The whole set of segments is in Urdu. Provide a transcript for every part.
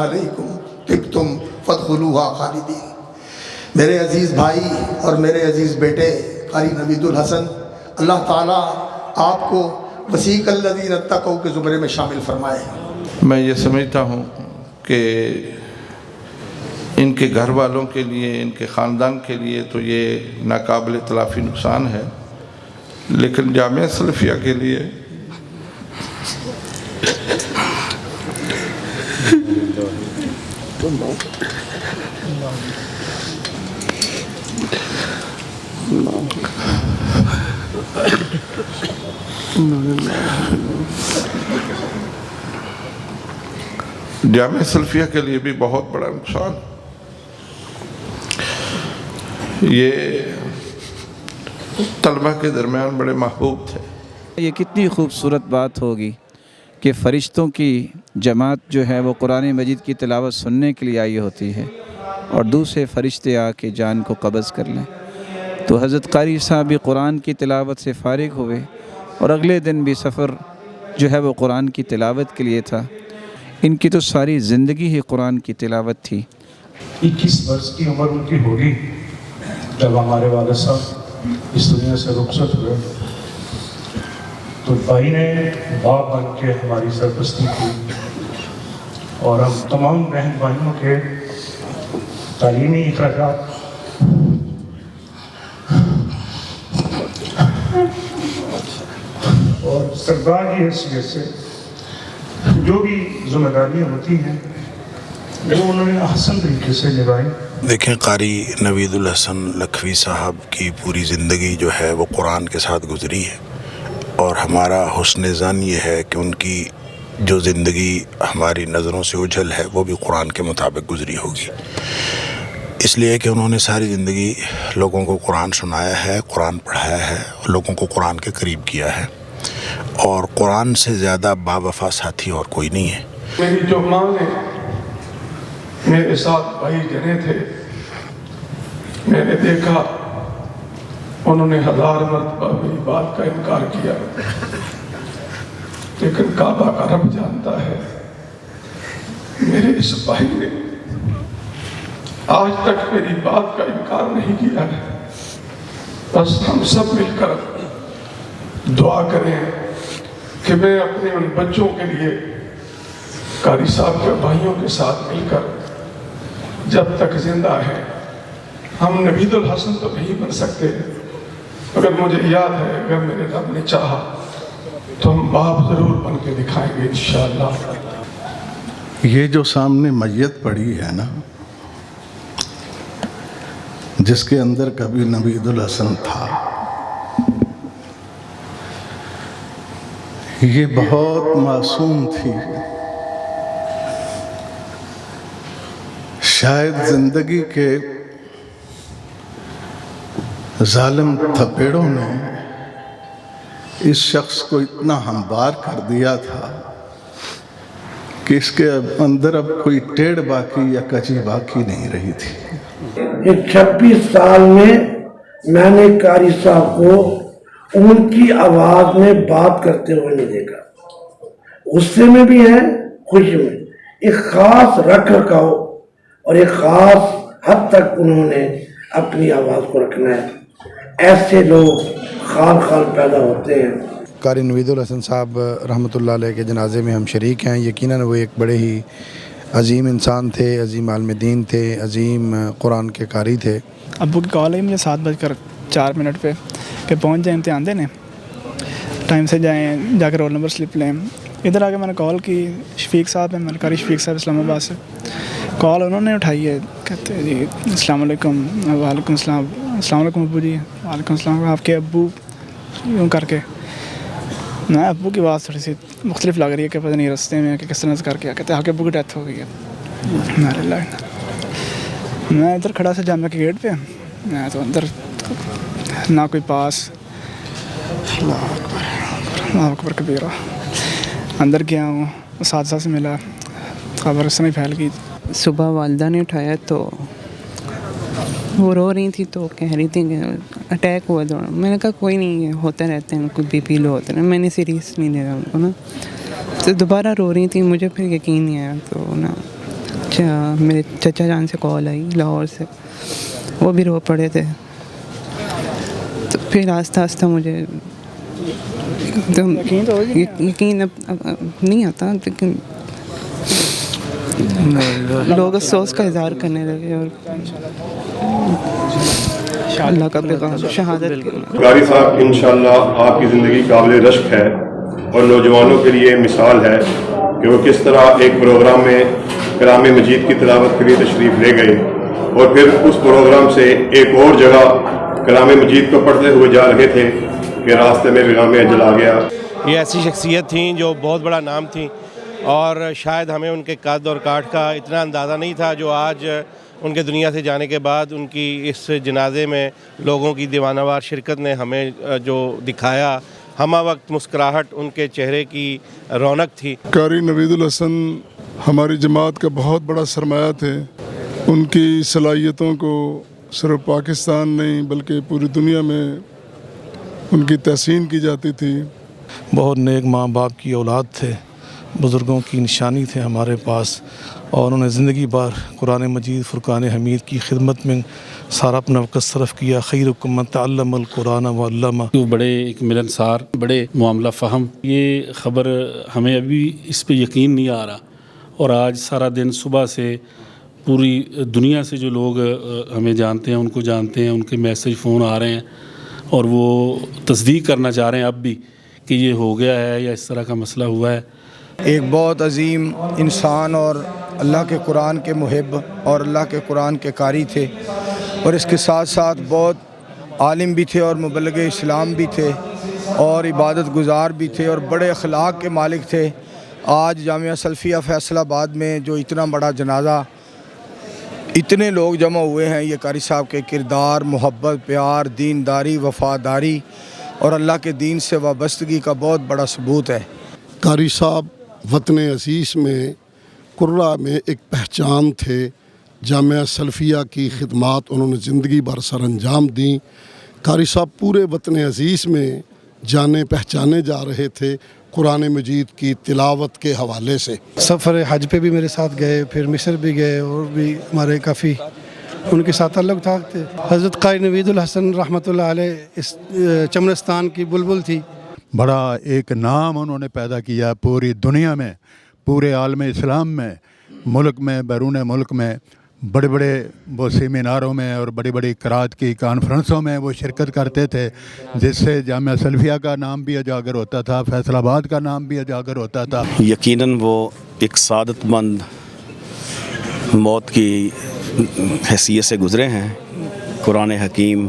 علیکم طبتم فادخلوها خالدین۔ میرے عزیز بھائی اور میرے عزیز بیٹے قاری نوید الحسن، اللہ تعالیٰ آپ کو وسیق الذین اتقوا کے زمرے میں شامل فرمائے۔ میں یہ سمجھتا ہوں کہ ان کے گھر والوں کے لیے، ان کے خاندان کے لیے تو یہ ناقابل تلافی نقصان ہے، لیکن جامعہ سلفیہ کے لیے جامعہ سلفیہ کے لیے بھی بہت بڑا نقصان۔ یہ طلبہ کے درمیان بڑے محبوب تھے۔ یہ کتنی خوبصورت بات ہوگی کہ فرشتوں کی جماعت جو ہے وہ قرآن مجید کی تلاوت سننے کے لیے آئی ہوتی ہے اور دوسرے فرشتے آ کے جان کو قبض کر لیں۔ تو حضرت قاری صاحب بھی قرآن کی تلاوت سے فارغ ہوئے اور اگلے دن بھی سفر جو ہے وہ قرآن کی تلاوت کے لیے تھا۔ ان کی تو ساری زندگی ہی قرآن کی تلاوت تھی۔ 21 برس کی عمر ان کی ہوگی جب ہمارے والد صاحب اس دنیا سے رخصت ہوئے، تو بھائی نے باپ بن کے ہماری سرپرستی کی اور ہم تمام بہن بھائیوں کے تعلیمی اخراجات اور سردار کی حیثیت سے جو بھی ذمہ داریاں ہوتی ہیں وہ انہوں نے احسن طریقے سے نبھائی۔ دیکھیں، قاری نوید الحسن لکھوی صاحب کی پوری زندگی جو ہے وہ قرآن کے ساتھ گزری ہے، اور ہمارا حسن ظن یہ ہے کہ ان کی جو زندگی ہماری نظروں سے اجھل ہے وہ بھی قرآن کے مطابق گزری ہوگی، اس لیے کہ انہوں نے ساری زندگی لوگوں کو قرآن سنایا ہے، قرآن پڑھایا ہے، لوگوں کو قرآن کے قریب کیا ہے، اور قرآن سے زیادہ باوفا ساتھی اور کوئی نہیں ہے۔ میری جو ماں نے میرے ساتھ بھائی جنے تھے، میں نے دیکھا انہوں نے 1000 مرتبہ میری بات کا انکار کیا، لیکن کعبہ کا رب جانتا ہے میرے اس بھائی نے آج تک میری بات کا انکار نہیں کیا ہے۔ بس ہم سب مل کر دعا کریں کہ میں اپنے ان بچوں کے لیے قاری صاحب کے بھائیوں کے ساتھ مل کر جب تک زندہ ہیں، ہم نوید الحسن تو نہیں بن سکتے، اگر مجھے یاد ہے اگر میرے رب نے چاہا تو ہم باپ ضرور بن کے دکھائیں گے انشاءاللہ۔ یہ جو سامنے میت پڑی ہے نا، جس کے اندر کبھی نوید الحسن تھا، یہ بہت معصوم تھی۔ شاید زندگی کے ظالم تھپیڑوں نے اس شخص کو اتنا ہموار کر دیا تھا کہ اس کے اندر اب کوئی ٹیڑھ باقی یا کچی باقی نہیں رہی تھی۔ 26 سال میں میں نے قاری صاحب کو ان کی آواز میں بات کرتے ہوئے نہیں دیکھا، غصے میں بھی ہیں، خوشی میں۔ ایک خاص رکھ رکھاؤ اور ایک خاص حد تک انہوں نے اپنی آواز کو رکھنا ہے۔ ایسے لوگ خال خال پیدا ہوتے ہیں۔ قاری نوید الحسن صاحب رحمۃ اللہ علیہ کے جنازے میں ہم شریک ہیں۔ یقیناً وہ ایک بڑے ہی عظیم انسان تھے، عظیم عالم دین تھے، عظیم قرآن کے قاری تھے۔ ابو کی کال آئی مجھے 7:04 پہ کہ پہنچ جائیں امتحان دینے، ٹائم سے جائیں، جا کے رول نمبر سلپ لیں۔ ادھر آ کے میں نے کال کی، شفیق صاحب ہیں، میں نے قاری شفیق صاحب اسلام آباد سے، کال انہوں نے اٹھائی ہے، کہتے ہیں جی السلام علیکم۔ وعلیکم السلام۔ السلام علیکم ابو جی۔ وعلیکم السلام۔ آپ کے ابو؟ یوں کر کے میں ابو کی بات تھوڑی سی مختلف لگ رہی ہے کہ پتہ نہیں رستے میں کہ کس طرح سے کر کے کہتے ہیں آپ کے ابو کی ڈیتھ ہو گئی ہے۔ میں ادھر کھڑا سے جامعہ کے گیٹ پہ، میں تو اندر نہ کوئی پاس، اللہ اکبر کبیرہ، اندر گیا ہوں، اساتذہ سے ملا، خبر اس میں پھیل گئی۔ صبح والدہ نے اٹھایا تو وہ رو رہی تھی، تو کہہ رہی تھی کہ اٹیک ہوا تھا۔ میں نے کہا کوئی نہیں، ہوتے رہتے ہیں، کوئی بی پی لو ہوتے ہیں، میں نے سیریس نہیں لے رہا ان کو نا۔ تو دوبارہ رو رہی تھی، مجھے پھر یقین نہیں آیا، تو نا میرے چچا جان سے کال آئی لاہور سے، وہ بھی رو پڑے تھے. تو پھر آہستہ آہستہ مجھے یقین اب نہیں آتا، لیکن لوگ افسوس کا اظہار کرنے لگے اور اللہ کا پیغام شہادت. قاری صاحب انشاءاللہ آپ کی زندگی قابل رشک ہے اور نوجوانوں کے لیے مثال ہے کہ وہ کس طرح ایک پروگرام میں کلام مجید کی تلاوت کے لیے تشریف لے گئے اور پھر اس پروگرام سے ایک اور جگہ کلام مجید کو پڑھتے ہوئے جا رہے تھے کہ راستے میں پیغام اجل آ گیا. یہ ایسی شخصیت تھیں جو بہت بڑا نام تھیں، اور شاید ہمیں ان کے قد اور کاٹ کا اتنا اندازہ نہیں تھا جو آج ان کے دنیا سے جانے کے بعد ان کی اس جنازے میں لوگوں کی دیوانہ وار شرکت نے ہمیں جو دکھایا. ہمہ وقت مسکراہٹ ان کے چہرے کی رونق تھی. قاری نوید الحسن ہماری جماعت کا بہت بڑا سرمایہ تھے. ان کی صلاحیتوں کو صرف پاکستان نہیں بلکہ پوری دنیا میں ان کی تحسین کی جاتی تھی. بہت نیک ماں باپ کی اولاد تھے، بزرگوں کی نشانی تھے ہمارے پاس، اور انہوں نے زندگی بھر قرآن مجید فرقان حمید کی خدمت میں سارا اپنا وقت صرف کیا. خیرکم من تعلم القرآن وعلمہ. بڑے ایک ملنسار، بڑے معاملہ فہم. یہ خبر ہمیں ابھی اس پہ یقین نہیں آ رہا، اور آج سارا دن صبح سے پوری دنیا سے جو لوگ ہمیں جانتے ہیں ان کو جانتے ہیں، ان کے میسج فون آ رہے ہیں اور وہ تصدیق کرنا چاہ رہے ہیں اب بھی کہ یہ ہو گیا ہے یا اس طرح کا مسئلہ ہوا ہے. ایک بہت عظیم انسان اور اللہ کے قرآن کے محب اور اللہ کے قرآن کے قاری تھے، اور اس کے ساتھ ساتھ بہت عالم بھی تھے اور مبلغ اسلام بھی تھے اور عبادت گزار بھی تھے اور بڑے اخلاق کے مالک تھے. آج جامعہ سلفیہ فیصل آباد میں جو اتنا بڑا جنازہ، اتنے لوگ جمع ہوئے ہیں، یہ قاری صاحب کے کردار، محبت، پیار، دینداری، وفاداری اور اللہ کے دین سے وابستگی کا بہت بڑا ثبوت ہے. قاری صاحب وطن عزیز میں قرہ میں ایک پہچان تھے. جامعہ سلفیہ کی خدمات انہوں نے زندگی بھر سر انجام دیں. قاری صاحب پورے وطن عزیز میں جانے پہچانے جا رہے تھے قرآن مجید کی تلاوت کے حوالے سے. سفر حج پہ بھی میرے ساتھ گئے، پھر مصر بھی گئے، اور بھی ہمارے کافی ان کے ساتھ تعلق تھا. حضرت قاری نوید الحسن رحمۃ اللہ علیہ اس چمنستان کی بلبل تھی. بڑا ایک نام انہوں نے پیدا کیا پوری دنیا میں، پورے عالم اسلام میں، ملک میں، بیرون ملک میں. بڑے بڑے وہ سیمیناروں میں اور بڑی بڑی قرات کی کانفرنسوں میں وہ شرکت کرتے تھے، جس سے جامعہ سلفیہ کا نام بھی اجاگر ہوتا تھا، فیصل آباد کا نام بھی اجاگر ہوتا تھا. یقیناً وہ ایک سعادت مند موت کی حیثیت سے گزرے ہیں. قرآن حکیم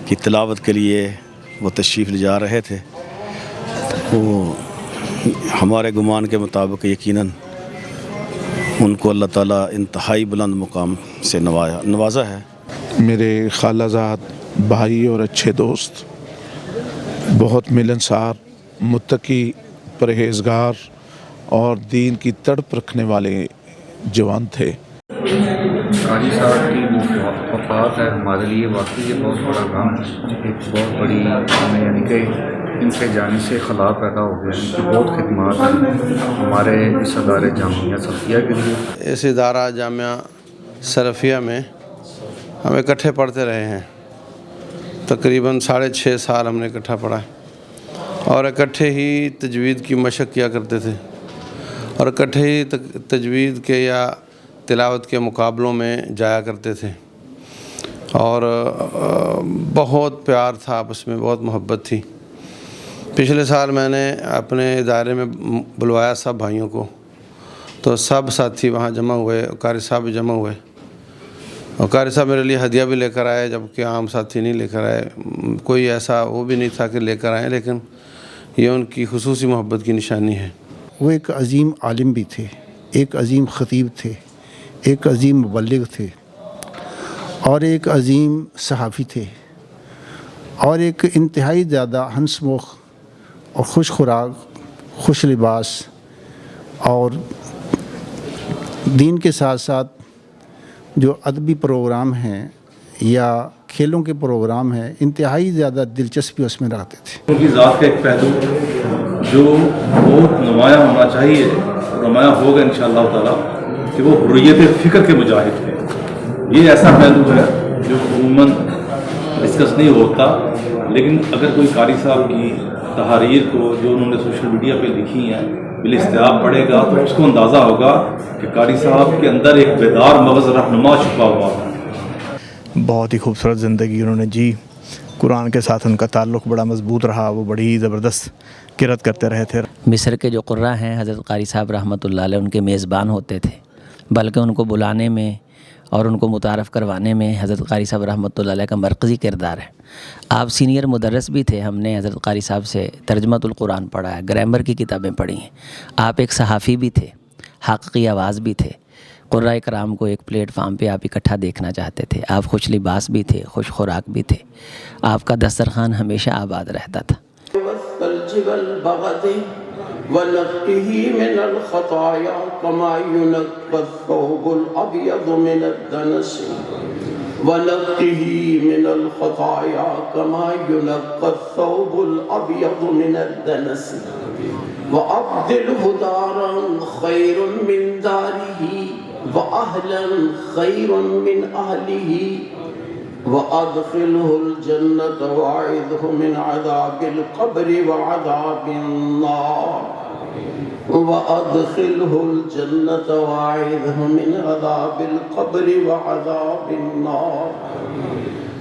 کی تلاوت کے لیے وہ تشریف لے جا رہے تھے. وہ ہمارے گمان کے مطابق یقیناً ان کو اللہ تعالیٰ انتہائی بلند مقام سے نوازا ہے. میرے خالہ زاد بھائی اور اچھے دوست، بہت ملنسار، متقی، پرہیزگار اور دین کی تڑپ رکھنے والے جوان تھے. قاری صاحب کی وفات ہے ہمارے لیے واقعی یہ بہت بڑا غم، ایک بہت بڑی ہمیں، یعنی کہ ان کے جانے سے خلا پیدا ہو گیا. ان کی بہت خدمات ہیں ہمارے اس ادارے جامعہ سلفیہ کے لیے. اس ادارہ جامعہ سلفیہ میں ہم اکٹھے پڑھتے رہے ہیں. تقریباً 6.5 سال ہم نے اکٹھا پڑھا اور اکٹھے ہی تجوید کی مشق کیا کرتے تھے اور اکٹھے ہی تجوید کے یا تلاوت کے مقابلوں میں جایا کرتے تھے. اور بہت پیار تھا آپس میں، بہت محبت تھی. پچھلے سال میں نے اپنے دائرے میں بلوایا سب بھائیوں کو، تو سب ساتھی وہاں جمع ہوئے، قاری صاحب بھی جمع ہوئے، اور قاری صاحب میرے لیے ہدیہ بھی لے کر آئے، جبکہ عام ساتھی نہیں لے کر آئے. کوئی ایسا وہ بھی نہیں تھا کہ لے کر آئیں، لیکن یہ ان کی خصوصی محبت کی نشانی ہے. وہ ایک عظیم عالم بھی تھے، ایک عظیم خطیب تھے، ایک عظیم مبلغ تھے، اور ایک عظیم صحافی تھے، اور ایک انتہائی زیادہ ہنس مخ اور خوش خوراک، خوش لباس، اور دین کے ساتھ ساتھ جو ادبی پروگرام ہیں یا کھیلوں کے پروگرام ہیں، انتہائی زیادہ دلچسپی اس میں رکھتے تھے. ان کی ذات کا ایک پہلو جو بہت نمایاں ہونا چاہیے، نمایاں ہوگا انشاءاللہ تعالی، کہ وہ حریت فکر کے مجاہد تھے. یہ ایسا پہلو ہے جو عموماً ڈسکس نہیں ہوتا، لیکن اگر کوئی قاری صاحب کی تحاریر کو جو انہوں نے سوشل میڈیا پہ لکھی ہیں بالاستیاب پڑھے گا تو اس کو اندازہ ہوگا کہ قاری صاحب کے اندر ایک بیدار مغز رہنما چھپا ہوا ہے. بہت ہی خوبصورت زندگی انہوں نے جی. قرآن کے ساتھ ان کا تعلق بڑا مضبوط رہا. وہ بڑی ہی زبردست قرات کرتے رہے تھے. مصر کے جو قراء ہیں حضرت قاری صاحب رحمۃ اللہ علیہ ان کے میزبان ہوتے تھے، بلکہ ان کو بلانے میں اور ان کو متعارف کروانے میں حضرت قاری صاحب رحمۃ اللہ علیہ کا مرکزی کردار ہے. آپ سینئر مدرس بھی تھے. ہم نے حضرت قاری صاحب سے ترجمۃ القرآن پڑھا ہے، گرامر کی کتابیں پڑھی ہیں. آپ ایک صحافی بھی تھے، حقیقی آواز بھی تھے. قراء کرام کو ایک پلیٹ فارم پہ آپ اکٹھا دیکھنا چاہتے تھے. آپ خوش لباس بھی تھے، خوش خوراک بھی تھے. آپ کا دسترخوان ہمیشہ آباد رہتا تھا. ونقه من الخطايا كما ينقى الثوب الأبيض من الدنس ونقه من الخطايا كما ينقى الثوب الأبيض من الدنس وأبدله دارا خير من داره وأهلا خير من أهله وأدخله الجنة وأعذه من عذاب القبر وعذاب النار وأدخله الجنة وأعذه من عذاب القبر وعذاب النار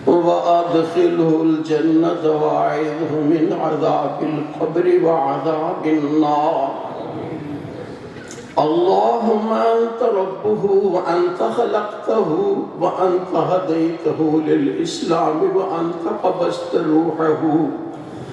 وأدخله الجنة وأعذه من عذاب القبر وعذاب النار. اللهم أنت ربه وأنت خلقته وأنت هديته للإسلام وأنت قبضت روحه